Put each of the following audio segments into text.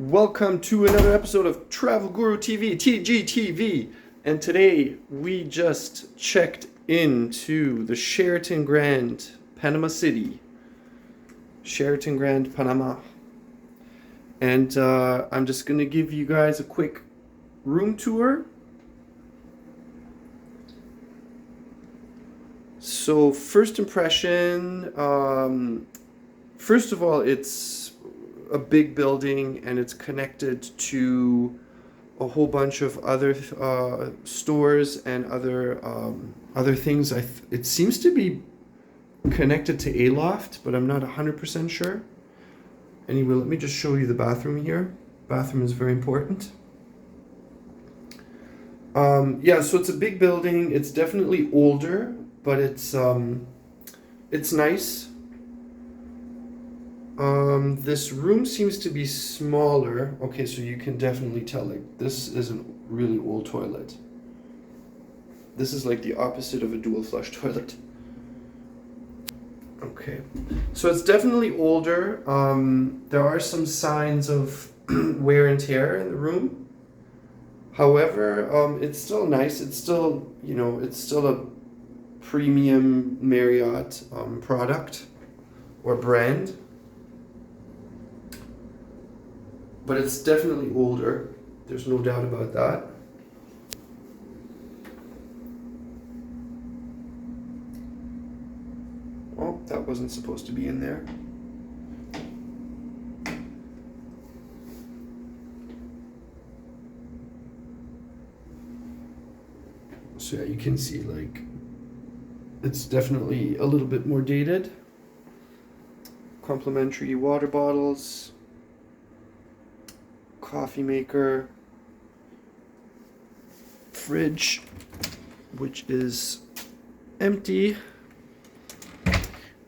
Welcome to another episode of Travel Guru TV, TGTV. And today we just checked into the Sheraton Grand, Panama City. Sheraton Grand, Panama. And I'm just going to give you guys a quick room tour. So first impression, first of all, it's a big building and it's connected to a whole bunch of other stores and other things. It seems to be connected to a loft, but I'm not 100% sure. Anyway, let me just show you the bathroom here. Bathroom is very important. Yeah, so it's a big building. It's definitely older, but it's nice. This room seems to be smaller. Okay, so you can definitely tell, like, this is a really old toilet. This is like the opposite of a dual flush toilet. Okay, so it's definitely older. There are some signs of wear and tear in the room. However, it's still nice. It's still, it's still a premium Marriott product or brand. But it's definitely older. There's no doubt about that. Oh, that wasn't supposed to be in there. So yeah, you can see, like, it's definitely a little bit more dated. Complimentary water bottles. Coffee maker, fridge, which is empty.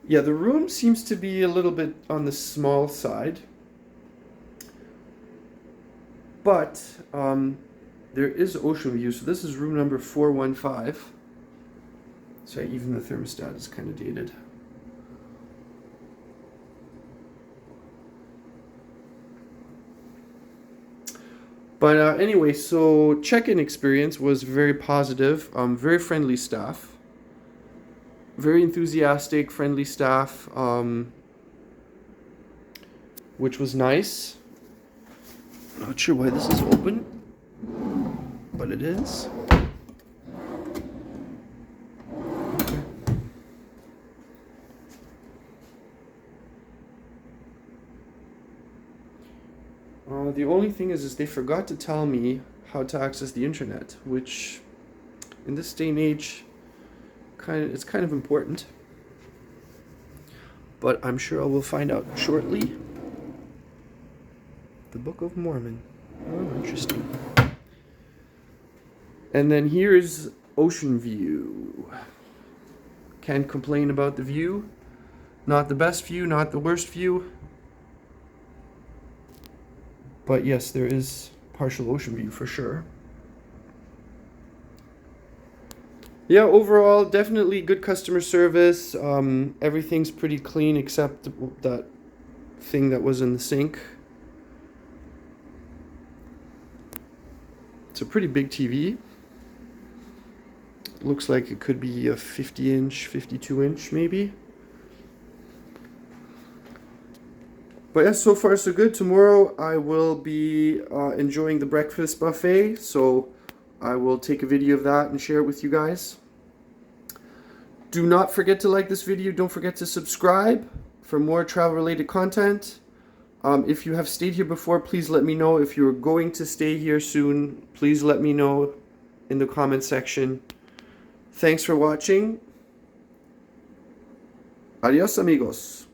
Yeah, the room seems to be a little bit on the small side, but there is ocean view. So this is room number 415. So even the thermostat is kind of dated. But anyway, so check-in experience was very positive. Very friendly staff. Very enthusiastic, friendly staff, which was nice. Not sure why this is open, but it is. The only thing is they forgot to tell me how to access the internet, which in this day and age, it's kind of important. But I'm sure I will find out shortly. The Book of Mormon. Oh, interesting. And then here's ocean view. Can't complain about the view. Not the best view, not the worst view. But yes, there is partial ocean view for sure. Yeah, overall, definitely good customer service. Everything's pretty clean except that thing that was in the sink. It's a pretty big TV. Looks like it could be a 50-inch, 52-inch maybe. But yeah, so far so good. Tomorrow I will be enjoying the breakfast buffet, so I will take a video of that and share it with you guys. Do not forget to like this video. Don't forget to subscribe for more travel-related content. If you have stayed here before, please let me know. If you're going to stay here soon, please let me know in the comment section. Thanks for watching. Adios, amigos.